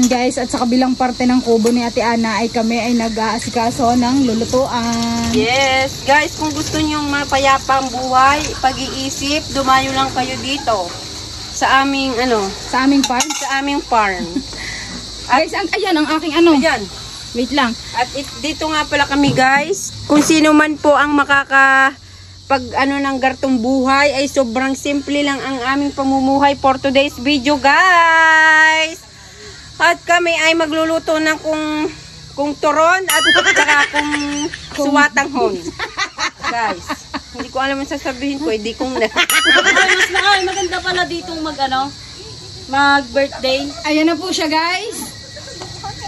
Ayan guys, at sa kabilang parte ng kubo ni Ate Ana ay kami ay nag-aasikaso ng lulutuan. Yes, guys, kung gusto nyong mapayapang buhay, pag-iisip, dumayo lang kayo dito. Sa aming, sa aming farm. Sa aming farm. Guys, ayan ang aking Ayan. Wait lang. At dito nga pala kami guys. Kung sino man po ang ng gartong buhay ay sobrang simple lang ang aming pamumuhay for today's video guys. At kami ay magluluto ng kung turon at saka kung suwatanghon. Guys, hindi ko alam ang sasabihin ko, hindi kong na. Maganda pala ditong mag-birthday. Ayan na po siya guys.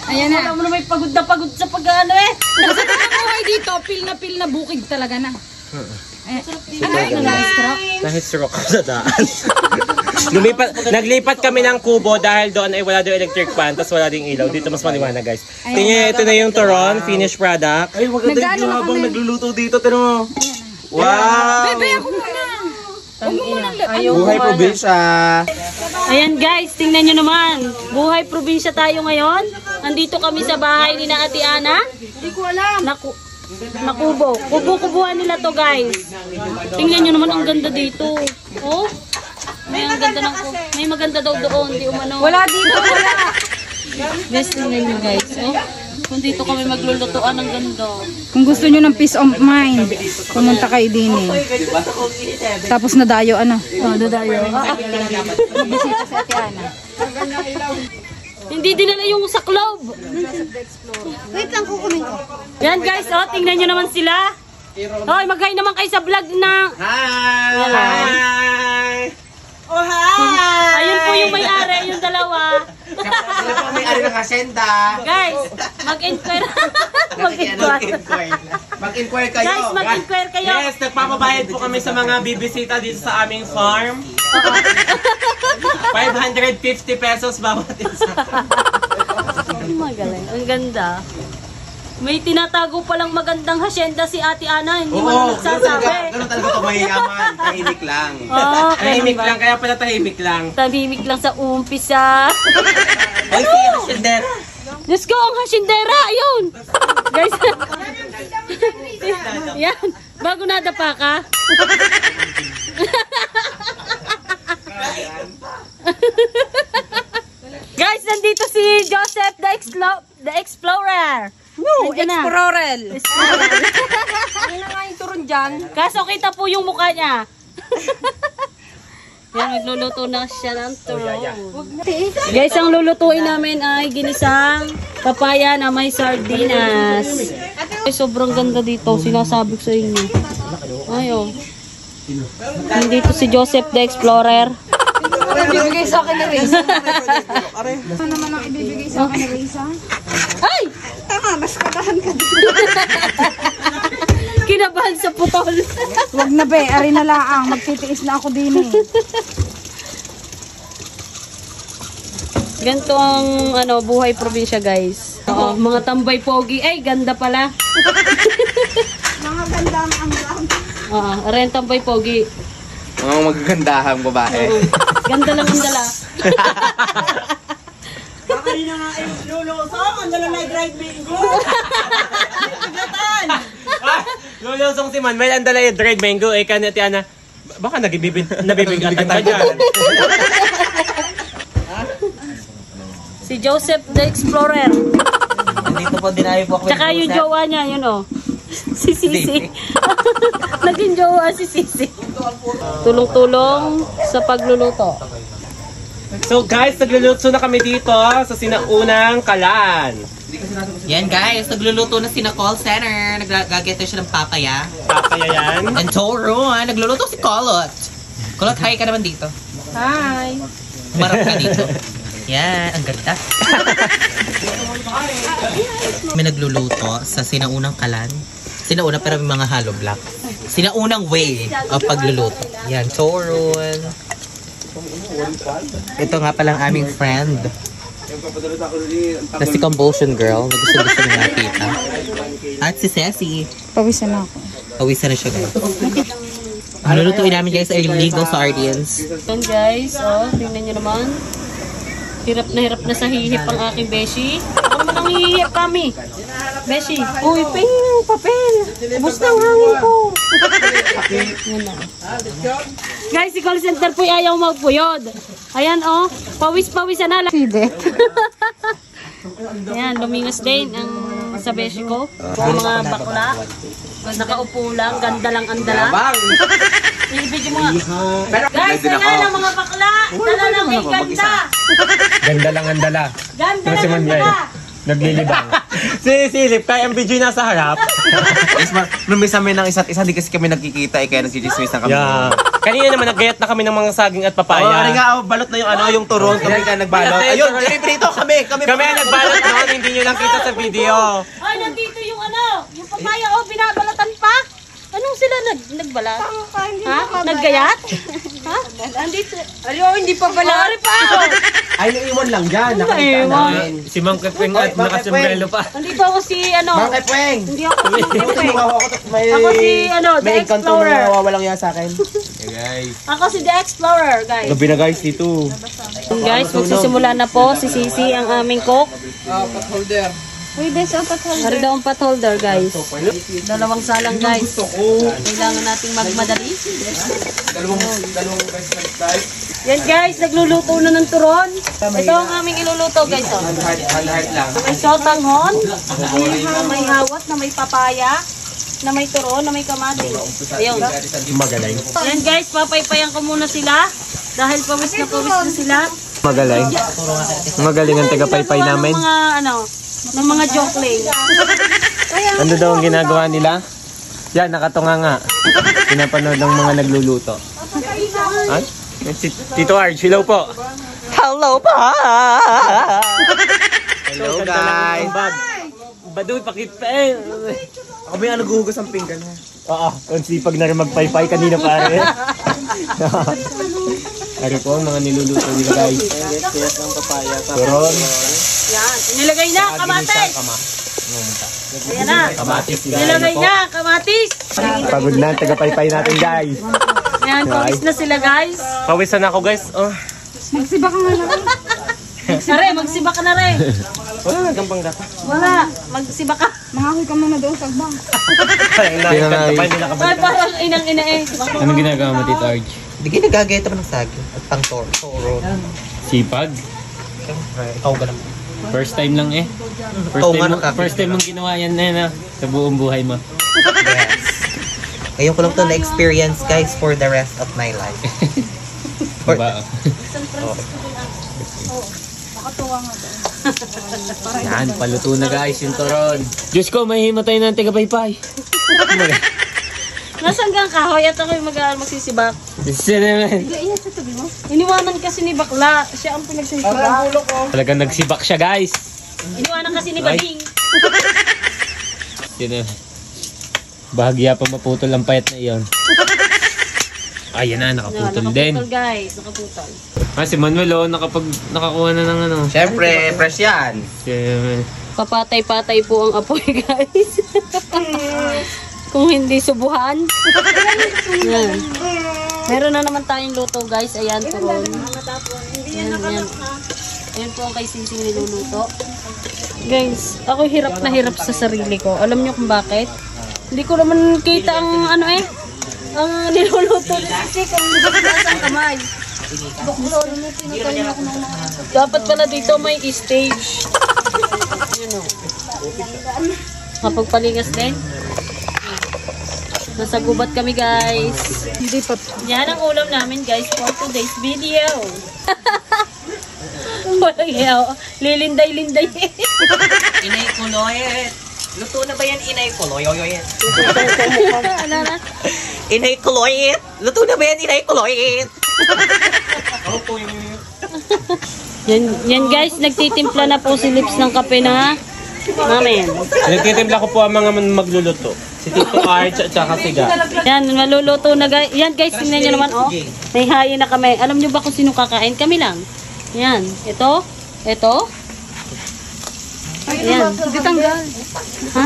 Ayan na. Alam mo na may pagod na pagod sa pag-ano eh. Kasi buhay dito, pil na bukid talaga na. Nahistroke ako sa daan. Naglipat kami ng kubo dahil doon ay wala daw electric fan, tapos wala ding ilaw. Dito mas maliwanag guys. Tingnan, ito na yung turon, finished product. Ay, maganda yung habang nagluluto dito. Tignan mo. Wow! Bebe, ako muna. Buhay probinsya. Ayan guys, tingnan nyo naman. Buhay probinsya tayo ngayon. Nandito kami sa bahay ni na Ate Ana. Hindi ko alam. Nakubo. Kubo-kubuhan nila to guys. Tingnan nyo naman, ang ganda dito. Oh. May maganda daw doon. Di umano. Wala dito, wala. Guys, tingnan nyo guys. Oh. Kung dito kami maglulutuan, ang ganda. Kung gusto nyo ng peace of mind, pumunta kayo din eh. Tapos nadayo, dadayo. Bisita sa Ate Ana. Hindi dinala yung saklob. Wait lang, kukunin ko. Yan guys, oh, tingnan nyo naman sila. Hoy, mag-hi naman kayo sa vlog na. Hi! Oh, hi! Ayun po yung may-ari, yung dalawa. Sila po may-ari ng hacienda. Guys, mag-inquire. Mag-inquire kayo. Guys, mag-inquire kayo. Yes, nagpapabayad po kami sa mga bibisita dito sa aming farm. 550 pesos bawat isa. Magaling, ang ganda. May tinatago palang magandang hacienda si Ate Ana, hindi mo na nagsasabi. Ganun talaga ito, mayayaman. Tahimik lang. Tahimik lang, kaya pala tahimik lang. Tahimik lang sa umpisa. Ay, siya haciendera. Diyos ko, ang haciendera, ayun. Guys, yan, bago nadapa ka. Guys, nandito si Joseph the Explorer. No, Explorer. Ano na nga yung turon dyan? Kaso kita po yung mukha niya. Yan, nagluluto na siya ng turon. Guys, ang lulutuin namin ay ginisang papaya na may sardinas. Ay, sobrang ganda dito, sinasabi ko sa inyo. Ayo. Nandito si Joseph the Explorer. Ibibigay sa akin ni Reza. Ano naman ang ibibigay sa akin ni Reza? Ay! Tama, mas katahan ka dito. Kinabahan sa putol. Wag na be, ari na lang. Magtitiis na ako din eh. Ganito ang buhay probinsya guys. Oo, mga tambay pogi. Ay, ganda pala. Mga ganda ang ground. Oo, rin tambay pogi. Mga magagandahang babae. Ganda lang ang dala. Kanina nga ay lulusong, ang dala na drive mango. Lulusong si Manuel, ang dala yung dried mango. Eh, kanya Tiana, baka nabibigatan ka dyan. Si Joseph the Explorer. Nandito po din po ako. Tsaka yung jowa niya, yun o. Si Sisi. Naging jowa si Sisi. Tulong-tulong sa pagluluto. So guys, nagluluto na kami dito sa sinaunang kalan. Yan guys, nagluluto na si na call center. Nagagageto siya ng papaya. Papaya yan. And Tauron, nagluluto si Kolot. Kolot, hi ka naman dito. Hi. Marap ka dito. Yan, ang ganda. May nagluluto sa sinaunang kalan. Sinauna pero may mga hollow block. Sinaunang way of pagluluto. Yan, Tauron. Ito nga palang aming friend. Na si Compulsion Girl. Na gusto niya nakita. At si Ceci. Pawisan na ako. Pawisan na siya guys. Ang lulutuin namin guys ay legal sardines. Yan guys, oh, tingnan nyo naman. Hirap na sa hihip ang aking beshi. Ako naman ang hihip kami. Beshi. Uy, pingin ng papel. Ubus na ang hangin ko. Guys, si call center po ayaw magpuyod. Ayan oh, pawis-pawisan na lang. Sidet. Ayan, lumingas din ang sa beshi ko. Yung mga bakla. Nakaupo lang, ganda lang ang dala. Ibigay mo nga. Guys, dala ng mga bakla. Dala ng may ganda. Ganda lang ang dala. Ganda Kasi lang ang Monday, dala. naglilibang. Silip, kaya ang video nasa harap. Numis kami ng isa't isa, di kasi kami nagkikita, kaya nagchichismis na kami. Yeah. Kanina naman nagayat na kami ng mga saging at Oo, papaya. nga, balot na yung yung turon, kami ka nagbalot. Ayun, librito kami. Kami ang nagbalot noon, hindi nyo lang kita sa video. Ay, nandito yung yung papaya oh, binabalatan pa. Anong sila nagbalat? Ha? Naggayat? Ha? Nandito. Alo, hindi pa bala. Pa! Ay, naiwan lang dyan, nakita Naiwan. namin. Si Mang Kepeng at nakasumbrelo pa. Nandito ako si Mga Pweng! Hindi ako si Tumulungan ako, may... Ako si The May engkanto na Explorer. nawawalang yan sa akin. Ako si The Explorer, guys. Gabi na guys, dito. Guys, magsisimula na po si Sisi, ang aming cook. Uy, beso, patol. Hari daw ang pot holder, guys. Dalawang salang, guys. Kailangan nating magmadali. Yan, guys. Nagluluto na ng turon. Ito ang aming iluluto, guys. Oh. Heart lang. May sotanghon, may hawat na may papaya, na may turon, na may kamatis. Ayun. Magaling. Yan, guys. Papaypayan ko muna sila. Dahil pawis na sila. Magaling. Magaling ang tagapaypay namin. Ng mga jokling. Ano daw ang ginagawa nila? Yan, nakatunga nga. Pinapanood ng mga nagluluto. Ay? Si Tito Arj, hello po. Hello pa! Hello guys! Baduy, pakit pa eh. Ako ba yung naguhugas ang pinggan ha? Oo, kung sipag na rin magpaypay kanina pare. Ari po ang mga niluluto nila guys. Turon. Yan. Nilagay na, kamatis. Ayan na. Kamatis. Nilagay na, kamatis. Pagod na ang tagapaypay natin guys. Ayan, pawis na sila, guys. Pawisan na ako guys. Oh. Magsiba ka nga lang. Are, magsiba ka na rin. Wala na gampang gata. Wala, magsiba ka. Mangahoy ka muna doon sa agbang. Ay, parang inang-ina eh. Anong ginagawa mo Tito Arj? Hindi kayo nagagayat naman ng saging at pang toro. Sipag. Siyempre, ikaw ka naman. First time lang eh. First time mong ginawa yan na sa buong buhay mo. Ngayon ko lang ito na-experience guys for the rest of my life. Diba? Yan, paluto na guys yung turon. Diyos ko, may himatay na ang tagapaypay. Nasaan kang kahoy at ako'y magsisibak? Iniwanan kasi ni Bakla. Siya ang pinagsisibak. Talagang nagsibak siya guys. Iniwanan kasi ni Bading. Yun na. Bahagya pa maputol ang payat na iyon. Ayan na, nakaputol din. Nakaputol guys, nakaputol. Si Manuel nakakuha na ng ano. Siyempre, fresh yan. Papatay-patay po ang apoy guys. Kung hindi subuhan. Yan. Meron na naman tayong luto guys. Ayan, turon. Yan. Ayan po ang kay Sising niluluto. Guys, ako hirap na hirap sa sarili ko. Alam niyo kung bakit? Hindi ko naman kita ang ang niluluto ni Sising kung hindi ko ang kamay. Dapat pala dito may stage. Yun o. Kapagpalingas din. Nasa gubat kami guys. Hindi pa. Yan ang ulam namin guys for today's video. Walang yaw. Lilinday-linday. Inay kuloyet. Luto na ba yan, inay kuloyet? Ano na? Inay kuloyet. Luto na ba yan, inay kuloyet? Yan guys, nagtitimpla na po si Lips ng kape na namin. Nagtitimpla ko po ang mga magluluto. Si Tito Arch at saka si Ga. Yan, maluluto na guys. Yan guys, tingnan nyo naman oh. May hayin na kami. Alam nyo ba kung sino kakain? Kami lang. Yan. Ito. Ito. Yan. Hindi tanggal. Ha?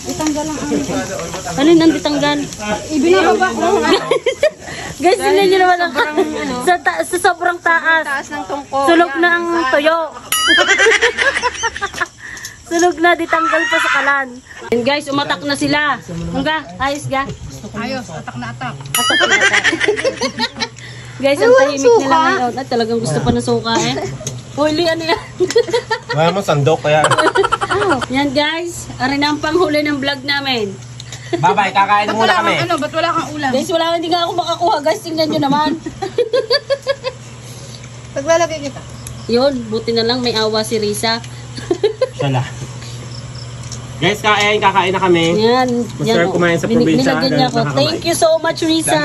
Itanggal lang ang Alin ang ditanggal? ibinababa ko. Guys, tingnan nyo naman ang sa sobrang taas. Taas ng tungkol. Sulog na ang tuyo. Sulog na, ditanggal pa sa kalan. And guys, umatak na sila. Hangga, ayos ga? Ayos, atak na atak. Atak na atak. Guys, ang tahimik nila ngayon. At talagang gusto pa ng suka eh. Huli, ano yan? Wala mo sandok kaya. Yan guys, arin ang panghuli ng vlog namin. Bye-bye, kakain muna kami. Ano, ba't wala kang ulam? Guys, wala, hindi nga ako makakuha. Guys, tingnan nyo naman. Paglalagay kita. Yun, buti na lang may awa si Risa. Siya lang. Guys, kakain na kami. Yan. Masarap kumain sa probinsya. Nilagyan niya ako. Thank you so much, Risa.